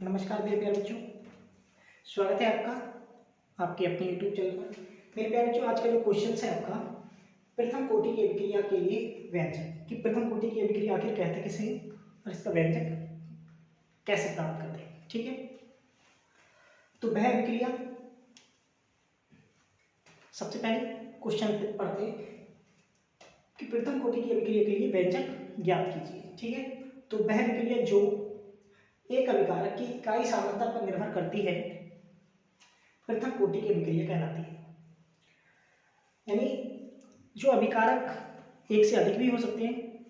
नमस्कार मेरे प्यारे बच्चों, स्वागत है आपका आपके अपने YouTube चैनल पर। मेरे प्यारे बच्चों, आज का जो क्वेश्चन है आपका प्रथम कोटि की अभिक्रिया के लिए व्यंजक कि प्रथम कोटि की अभिक्रिया आखिर कहते किसे और इसका व्यंजक कैसे प्राप्त करते हैं। ठीक है, तो वह अभिक्रिया सबसे पहले क्वेश्चन पढ़ते हैं कि प्रथम कोटि की अभिक्रिया के लिए व्यंजक ज्ञात कीजिए। ठीक है, तो वह अभिक्रिया जो एक अभिकारक की इकाई सांद्रता पर निर्भर करती है प्रथम कोटि की अभिक्रिया कहलाती है। यानी जो अभिकारक एक से अधिक भी हो सकते हैं,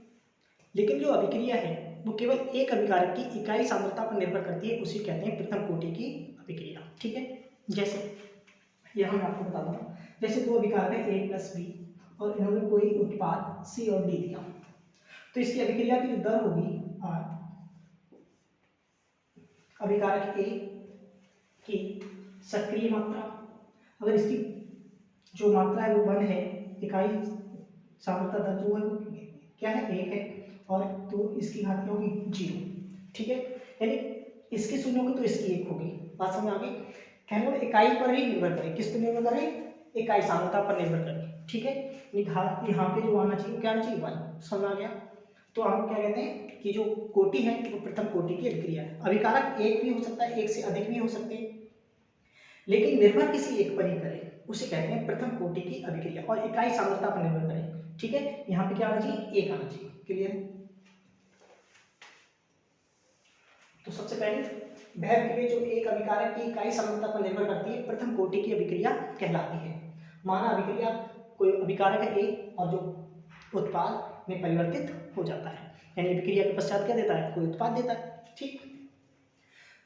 लेकिन जो अभिक्रिया है वो केवल एक अभिकारक की इकाई सांद्रता पर निर्भर करती है, उसी कहते हैं प्रथम कोटि की अभिक्रिया। ठीक है, जैसे यह मैं आपको बताता हूँ। जैसे दो अभिकारक है A + B और इन्होंने कोई उत्पाद C और D दिया, तो इसकी अभिक्रिया की जो दर होगी R, अभिकारक A की सक्रिय मात्रा, अगर इसकी जो मात्रा है वो 1 है, इकाई सांद्रता दर जो है वो क्या है 1 है, और तो इसकी घात क्या होगी 0। ठीक है, यानी इसकी 0 होगी तो इसकी 1 होगी। बात समझ आ गई। कहने वाले इकाई पर ही निर्भर करे, किस पर निर्भर करे, इकाई सांद्रता पर निर्भर करे। ठीक है, घात यहाँ पे जो आना चाहिए क्या आना चाहिए 1। समझ आ गया। तो हम क्या कहते हैं कि जो कोटि है वो प्रथम कोटि की अभिक्रिया है। अभिकारक एक भी हो सकता है, एक से अधिक भी हो सकते हैं, लेकिन निर्भर किसी एक पर ही करे उसे कहते हैं प्रथम कोटि की अभिक्रिया, और इकाई सांद्रता पर निर्भर करे। ठीक है, यहाँ पे क्या आना चाहिए 1 आना चाहिए। क्लियर। तो सबसे पहले वह अभिक्रिया जो एक अभिकारक की इकाई सांद्रता पर निर्भर करती है प्रथम कोटि की अभिक्रिया कहलाती है। माना अभिक्रिया कोई अभिकारक है A और जो उत्पाद में परिवर्तित हो जाता है, यानी अभिक्रिया के पश्चात क्या देता है, कोई उत्पाद देता है। ठीक,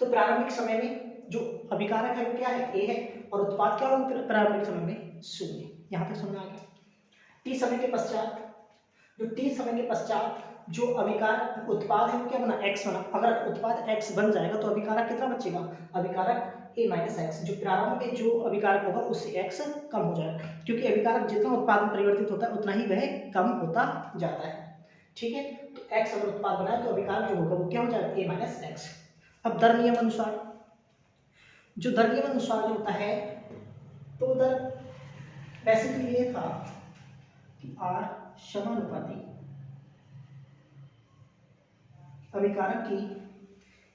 तो प्रारंभिक समय में जो अभिकारक है वो क्या है A है, और उत्पाद क्या होगा प्रारंभिक समय में 0। यहाँ तक समझ आ गया। T समय के पश्चात जो अभिकारक उत्पाद है वो क्या बना, X बना। अगर उत्पाद X बन जाएगा तो अभिकारक कितना बचेगा, अभिकारक A - X, जो प्रारंभ में जो अभिकारक होगा उससे X कम हो जाएगा, क्योंकि अभिकारक जितना उत्पाद में परिवर्तित होता है उतना ही वह कम होता जाता है। ठीक है, तो X अगर उत्पाद बनाए तो अभिकारक जो होगा वो क्या हो जाएगा A - X। अब दर नियम अनुसार जो होता है, तो दर वैसे तो ये था कि R समानुपाती अभिकारक की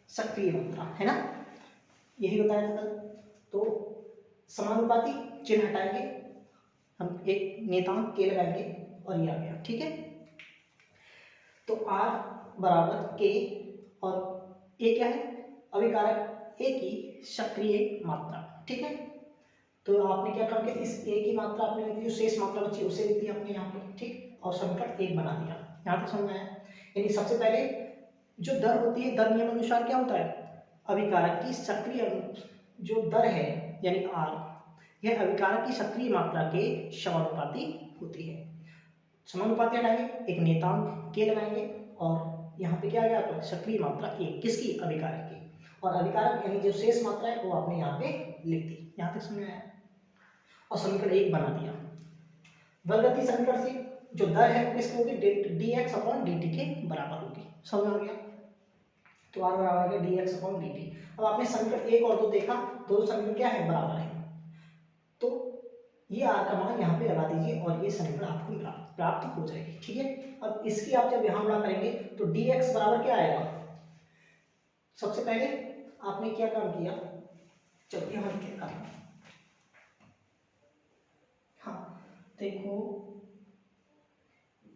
सक्रिय मात्रा है ना, यही बताया था कल। तो समानुपाती चिन्ह हटाएंगे, हम एक नियतांक K लगाएंगे और ये आ गया। ठीक है, तो R बराबर K और A क्या है, अभिकारक A की सक्रिय मात्रा। ठीक है, तो आपने क्या काम किया, इस A की मात्रा आपने लिख दी, जो शेष मात्रा बची उसे लिख दिया आपने यहाँ पे। ठीक, और समीकरण 1 बना दिया। यहाँ तक समझ में आया। यानी सबसे पहले जो दर होती है, दर नियम अनुसार क्या होता है, अभिकारक की सक्रिय जो दर है यानी R, यह अभिकारक की सक्रिय मात्रा के समानुपाती होती है। समानुपाती हटाएंगे, एक नियतांक K लगाएंगे और यहाँ पे क्या आ गया, सक्रिय मात्रा A किसकी, अभिकारक की, और अभिकारक यानी जो शेष मात्रा है वो आपने यहाँ पे लिख दी। यहाँ तक समझ में आया, और समीकरण 1 बना दिया। बलगति समीकरण से जो दर है वो किसकी होगी, dx/dt के बराबर होगी। समझ में आ गया। तो R बराबर है dx/dt। अब आपने समीकरण 1 और 2 देखा, दोनों समीकरण क्या है, बराबर है, तो ये R का मान यहाँ पे लगा दीजिए और ये समीकरण आपको प्राप्त हो जाएगी। ठीक है, अब इसकी आप जब यहाँ गुणा करेंगे तो dx बराबर क्या आएगा, सबसे पहले आपने क्या काम किया, चलिए हम क्या काम, हाँ देखो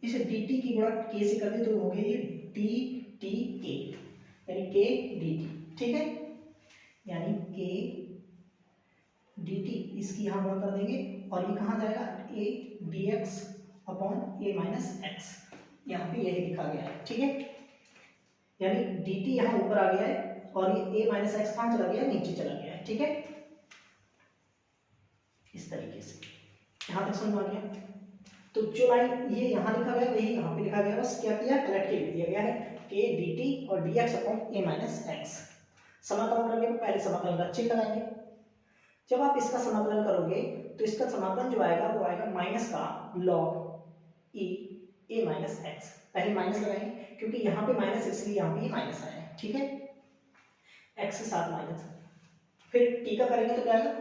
इसे dt की गुणा k से कर दे तो हो गया ये dtk, यानी k dt। ठीक है, यानी k dt, इसकी यहाँ गुणा कर देंगे और ये कहाँ जाएगा, a dx/a-x, यहाँ पे यही लिखा गया है। ठीक है, यानी dt यहाँ ऊपर आ गया है और ये a-x कहाँ चला गया, नीचे चला गया है। ठीक है, इस तरीके से यहाँ तक समझ आ गया। तो जो लाइन ये यहाँ लिखा गया वही यहाँ पे लिखा गया, बस क्या किया, कलेक्ट के लिख दिया गया है k dt और dx/a-x। समाकलन करने को पहले समाकलन का चिन्ह लगाएंगे। जब आप इसका समाकलन करोगे तो इसका समाकलन जो आएगा वो आएगा माइनस का log e a-x। पहले माइनस लगाएंगे क्योंकि यहाँ पे माइनस, इसलिए यहाँ पे माइनस आया है। ठीक है, एक्स के साथ माइनस, फिर टी का करेंगे तो क्या आएगा,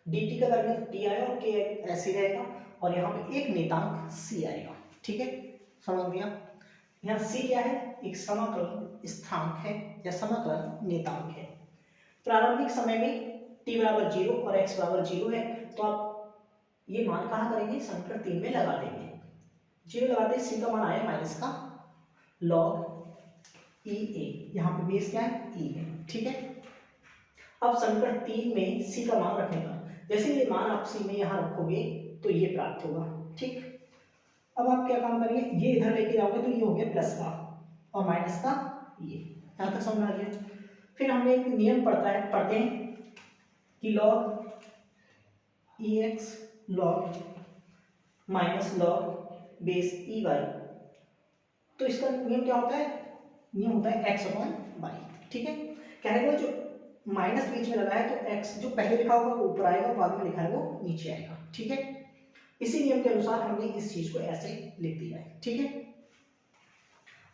डी टी का करेंगे तो टी आएगा और के ऐसे रहेगा, और यहाँ पे एक नेतांक सी आएगा। ठीक है, समझ गया। यहाँ सी क्या है, एक समाकलन स्थानांक है या समाकलन नेतांक है। प्रारंभिक समय में t बराबर 0 और x बराबर 0 है, तो आप ये मान कहाँ करेंगे, समीकरण 3 में लगा देंगे। 0 लगाते सी का मान आया माइनस का log ई ए, यहाँ पे बेस क्या है, ई है। ठीक है, अब समीकरण 3 में सी का मान रखने का, जैसे ये मान आप सी में यहाँ रखोगे तो ये प्राप्त होगा। ठीक, अब आप क्या काम करेंगे, ये इधर लेके जाओगे तो ये हो गया प्लस का और माइनस का ये, यहाँ तक समझ आ गया। फिर हमने एक नियम पढ़ते हैं कि log e x log minus log base e y, तो इसका नियम क्या होता है, नियम होता है एक्स अपॉन वाई। ठीक है, कहने को जो माइनस बीच में लगा है तो एक्स जो पहले लिखा होगा वो ऊपर आएगा, बाद में लिखा है वो नीचे आएगा। ठीक है, इसी नियम के अनुसार हमने इस चीज को ऐसे लिख दिया है। ठीक है,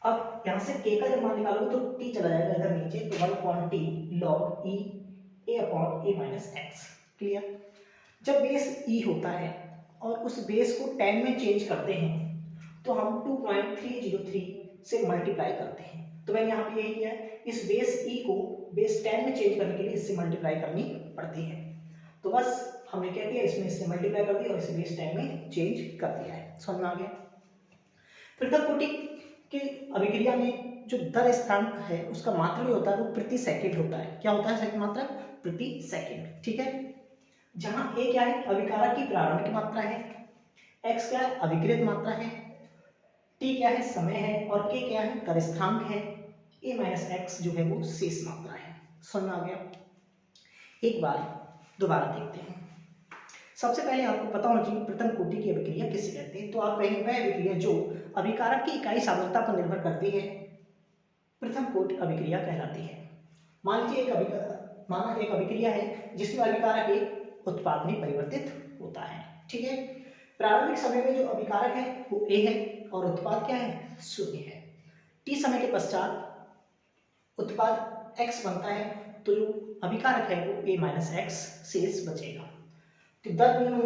अब यहाँ से k का जब मान निकालोगे तो t चला जाएगा इधर नीचे, तो 1/t log e a upon a minus x. Clear, जब बेस e होता है और उस बेस को 10 में चेंज करते हैं तो हम 2.303 से मल्टीप्लाई करते हैं। तो मैंने यहाँ पे यही किया है, इस बेस e को बेस 10 में चेंज करने के लिए इससे मल्टीप्लाई करनी पड़ती है। तो बस हमने क्या किया, इसमें इससे मल्टीप्लाई कर दिया और इसे बेस 10 में चेंज कर दिया है। समझ में आ गया। पृथक कोटि की अभिक्रिया में जो दर स्थानांक है उसका मात्रक होता है वो प्रति सेकंड होता है। क्या होता है सेकंड मात्रक, प्रति सेकंड। ठीक है, जहां ए क्या है, अभिकारक की प्रारंभिक मात्रा है, एक्स क्या है, अभिक्रियत मात्रा है, टी क्या है, समय है, और के क्या है, दर स्थानांक है, ए माइनस एक्स जो है वो शेष मात्रा है। समझ में आ गया। एक बार दोबारा देखते हैं। सबसे पहले आपको पता होना चाहिए प्रथम कोटि की अभिक्रिया किसे कहते हैं। तो आप कहेंगे वह अभिक्रिया जो अभिकारक की इकाई सांद्रता पर निर्भर करती है प्रथम कोटि अभिक्रिया कहलाती है। मान लीजिए एक अभिक्रिया है जिसमें अभिकारक एक उत्पाद में परिवर्तित होता है। ठीक है, प्रारंभिक समय में जो अभिकारक है वो ए है और उत्पाद क्या है, शून्य है। टी समय के पश्चात उत्पाद एक्स बनता है तो जो अभिकारक है वो ए माइनस एक्स शेष बचेगा। तो दर नियम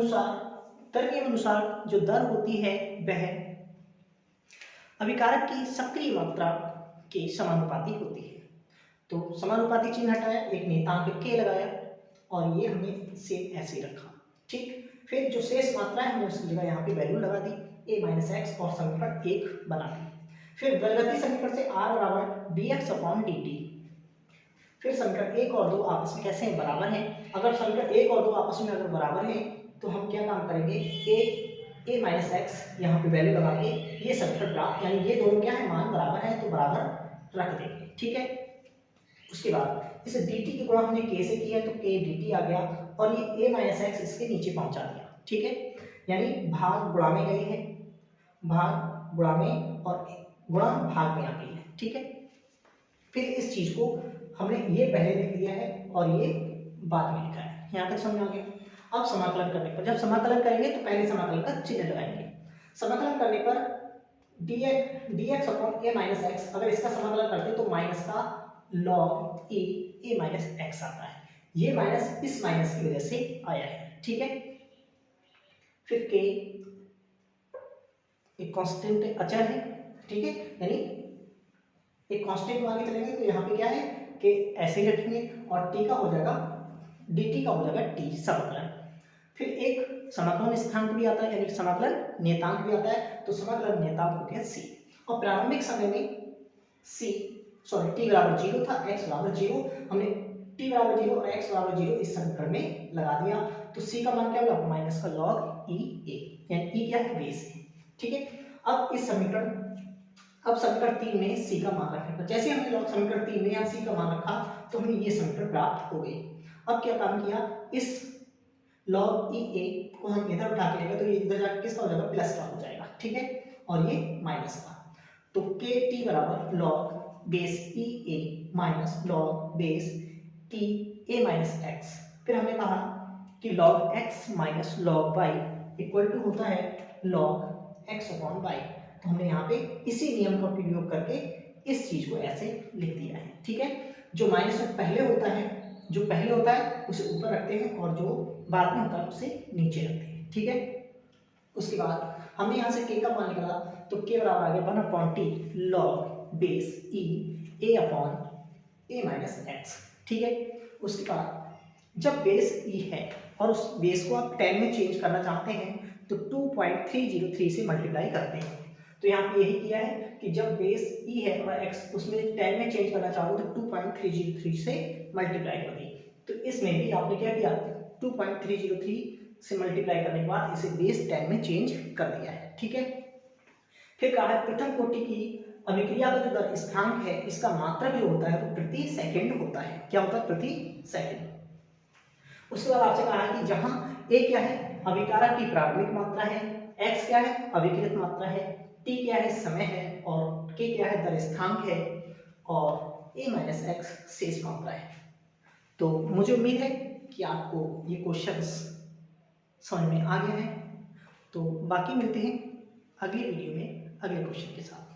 अनुसार जो दर होती है वह अभिकारक की सक्रिय मात्रा के समानुपाती होती है। तो समानुपाती चिन्ह हटाया, एक नेतांक के लगाया और ये हमने सेम ऐसे रखा। ठीक, फिर जो शेष मात्रा है हमने उसकी जगह यहाँ पे वैल्यू लगा दी ए माइनस एक्स और समीकरण 1 बना दी। फिर बलगति समीकरण से r बराबर dx अपॉन dt। फिर समीकरण 1 और 2 आपस में कैसे हैं, बराबर हैं। अगर समीकरण 1 और 2 आपस में अगर बराबर हैं तो हम क्या काम करेंगे, ए माइनस एक्स यहाँ पे वैल्यू लगा के ये समीकरण प्राप्त, यानी ये दोनों क्या है, मान बराबर है तो बराबर रख देंगे। ठीक है, उसके बाद इसे dt की गुणा हमने k से की है तो k dt आ गया और ये a माइनस एक्स इसके नीचे पहुंचा दिया। ठीक है, यानी भाग गुणा में गई है, भाग गुणा में और गुणा भाग में आ गई है। ठीक है, फिर इस चीज को हमने ये पहले लिख दिया है और ये बाद में लिखा है। यहाँ तक समझ आ गया। अब समाकलन करने पर, जब समाकलन करेंगे तो पहले समाकलन का चिन्ह लगाएंगे। समाकलन करने पर dx upon a minus x, अगर इसका समाकलन करते तो माइनस का log ए माइनस एक्स आता है। ये माइनस इस माइनस की वजह से आया है। ठीक है, फिर k एक कांस्टेंट अचर है। ठीक है, यानी एक कांस्टेंट आगे चलेंगे तो यहाँ पे क्या है कि ऐसे ही रखेंगे और t का हो जाएगा dt का हो जाएगा t समाकलन। फिर एक समाकलन स्थानांक भी आता है, यानी समाकलन नेतांक भी आता है, तो समाकलन नेतांक हो गया c। और प्रारंभिक समय में t बराबर 0 था, x बराबर 0, हमने t बराबर 0 और x बराबर 0 इस समीकरण में लगा दिया तो c का मान क्या होगा, माइनस का log e a, यानी e क्या है, बेस है। ठीक है, अब समीकरण 3 में c का मान रखने पर, जैसे हमने लॉग समीकरण 3 में यहाँ c का मान रखा तो हमें ये समीकरण प्राप्त हो गई। अब क्या काम किया, इस log e a को हम इधर उठा के लेंगे तो ये इधर जाके किसका हो जाएगा, प्लस का हो जाएगा। ठीक है, और ये माइनस का, तो k t बराबर log base e a minus log base t a minus x। फिर हमने कहा कि log x minus log y equal to होता है log x अपॉन y। तो हमने यहाँ पे इसी नियम का उपयोग करके इस चीज को ऐसे लिख दिया है। ठीक है, जो माइनस में पहले होता है उसे ऊपर रखते हैं और जो बाद में होता है उसे नीचे रखते हैं, ठीक है। उसके बाद हमने यहाँ से k का मान निकाला, तो k बराबर आ गया 1/t log base e a upon a minus x, ठीक है। उसके बाद जब बेस e है और उस बेस को आप 10 में चेंज करना चाहते हैं तो 2.303 से मल्टीप्लाई करते हैं। तो यहाँ पे यही किया है कि जब बेस e है और x उसमें 10 में चेंज करना चाहोगे तो 2.303 से मल्टीप्लाई कर दी। तो इसमें भी आपने क्या किया, 2.303 से मल्टीप्लाई करने के बाद इसे बेस 10 में चेंज कर दिया है, ठीक है। फिर कहा है प्रथम कोटि की अभिक्रिया का जो दर स्थिरांक है इसका मात्रक जो होता है वो प्रति सेकंड होता है। क्या होता है? प्रति सेकंड। उसके बाद आपसे कहा है कि जहां a क्या है, अभिकारक की प्रारंभिक मात्रा है, x क्या है, अभिकृत मात्रा है, t क्या है, समय है, और k क्या है, दर स्थिरांक है, और a माइनस एक्स शेष मात्रा है। तो मुझे उम्मीद है कि आपको ये क्वेश्चंस समझ में आ गए हैं। तो बाकी मिलते हैं अगली वीडियो में अगले क्वेश्चन के साथ।